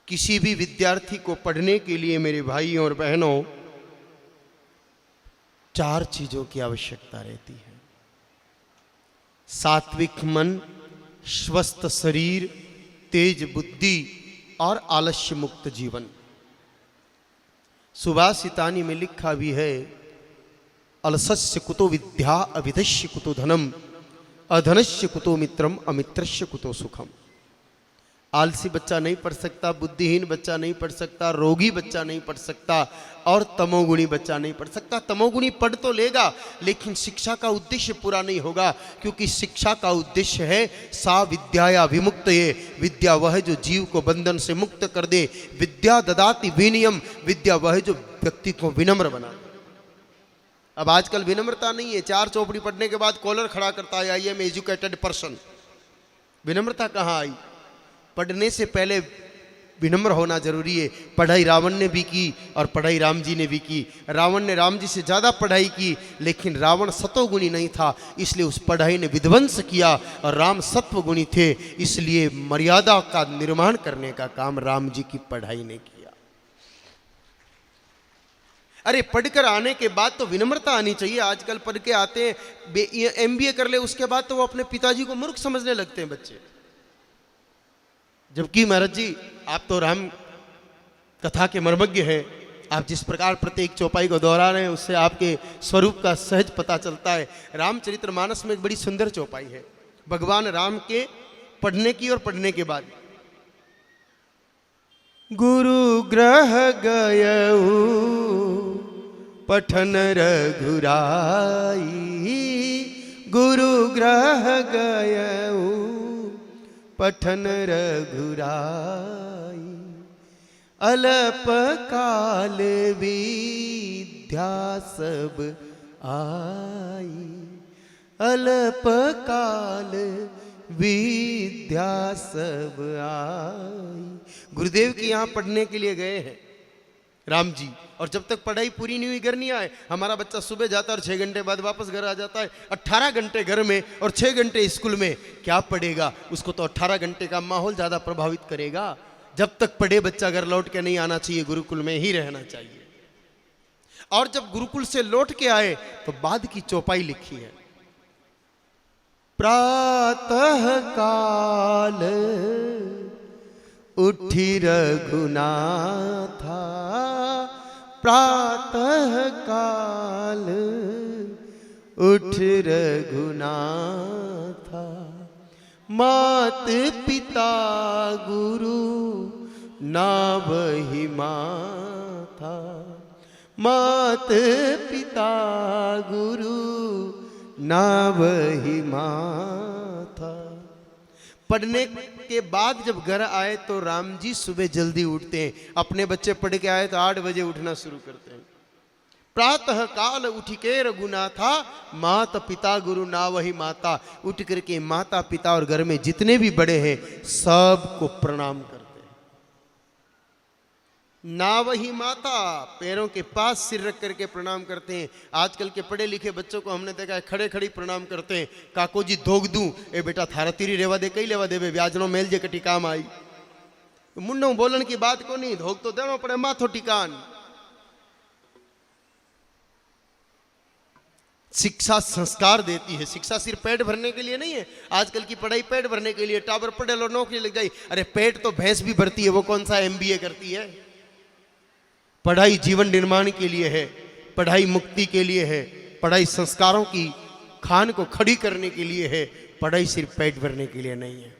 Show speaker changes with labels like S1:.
S1: किसी भी विद्यार्थी को पढ़ने के लिए मेरे भाइयों और बहनों 4 चीजों की आवश्यकता रहती है। सात्विक मन, स्वस्थ शरीर, तेज बुद्धि और आलस्य मुक्त जीवन। सुभाषितानी में लिखा भी है, अलसस्य कुतो विद्या, अविधस्य कुतो धनम, अधनस्य कुतो मित्रम, अमित्रस्य कुतो सुखम। आलसी बच्चा नहीं पढ़ सकता, बुद्धिहीन बच्चा नहीं पढ़ सकता, रोगी बच्चा नहीं पढ़ सकता और तमोगुणी बच्चा नहीं पढ़ सकता। तमोगुणी पढ़ तो लेगा लेकिन शिक्षा का उद्देश्य पूरा नहीं होगा, क्योंकि शिक्षा का उद्देश्य है सा विद्याया विमुक्त। ये विद्या वह जो जीव को बंधन से मुक्त कर दे। विद्या ददाति विनियम, विद्या वह जो व्यक्ति को विनम्र बना। अब आजकल विनम्रता नहीं है। 4 चौपड़ी पढ़ने के बाद कॉलर खड़ा करता है, आई एम एजुकेटेड पर्सन। विनम्रता कहाँ आई? पढ़ने से पहले विनम्र होना जरूरी है। पढ़ाई रावण ने भी की और पढ़ाई राम जी ने भी की। रावण ने राम जी से ज़्यादा पढ़ाई की, लेकिन रावण सतोगुणी नहीं था, इसलिए उस पढ़ाई ने विध्वंस किया, और राम सत्वगुणी थे, इसलिए मर्यादा का निर्माण करने का काम राम जी की पढ़ाई ने किया। अरे पढ़कर आने के बाद तो विनम्रता आनी चाहिए। आजकल पढ़ के आते हैं, MBA कर ले, उसके बाद तो वो अपने पिताजी को मूर्ख समझने लगते हैं बच्चे। जबकि महाराज जी, आप तो राम कथा के मर्मज्ञ हैं। आप जिस प्रकार प्रत्येक चौपाई को दोहरा रहे हैं, उससे आपके स्वरूप का सहज पता चलता है। रामचरितमानस में एक बड़ी सुंदर चौपाई है भगवान राम के पढ़ने की और पढ़ने के बाद। गुरु ग्रह गयऊ पठन रघुराई, गुरु ग्रह गयऊ पठन रघुराई, अल्प काल विद्या सब आई, अल्प काल विद्या सब आई। गुरुदेव के यहाँ पढ़ने के लिए गए हैं राम जी, और जब तक पढ़ाई पूरी नहीं हुई घर नहीं आए। हमारा बच्चा सुबह जाता है और 6 घंटे बाद वापस घर आ जाता है। 18 घंटे घर में और 6 घंटे स्कूल में, क्या पढ़ेगा? उसको तो 18 घंटे का माहौल ज़्यादा प्रभावित करेगा। जब तक पढ़े बच्चा घर लौट के नहीं आना चाहिए, गुरुकुल में ही रहना चाहिए। और जब गुरुकुल से लौट के आए तो बाद की चौपाई लिखी है, प्रातः काल उठी रघुनाथा, प्रातः काल उठ रघुनाथा, मात पिता गुरु नावहि माथा, मात पिता गुरु नावहि माथा। पढ़ने के बाद जब घर आए तो राम जी सुबह जल्दी उठते हैं। अपने बच्चे पढ़ के आए तो 8 बजे उठना शुरू करते हैं। प्रातः काल उठ के रघुनाथा, माता पिता गुरु नावहि माता। उठ करके माता पिता और घर में जितने भी बड़े हैं सबको प्रणाम करते हैं। नावहि माता, पैरों के पास सिर रख करके प्रणाम करते हैं। आजकल के पढ़े लिखे बच्चों को हमने देखा है खड़े खड़ी प्रणाम करते हैं। काको जी धोग दूं, ए बेटा थारा तीरी रेवा दे, कई लेवा देवे ब्याजनो मेल जे कटी काम आई। मुंडों बोलन की बात को नहीं, धोग तो देना पड़े माथो टिकान। शिक्षा संस्कार देती है। शिक्षा सिर्फ पेट भरने के लिए नहीं है। आजकल की पढ़ाई पेट भरने के लिए, टावर पढ़े लो नौकरी लग जाए। अरे पेट तो भैंस भी भरती है, वो कौन सा MBA करती है? पढ़ाई जीवन निर्माण के लिए है, पढ़ाई मुक्ति के लिए है, पढ़ाई संस्कारों की खान को खड़ी करने के लिए है। पढ़ाई सिर्फ पेट भरने के लिए नहीं है।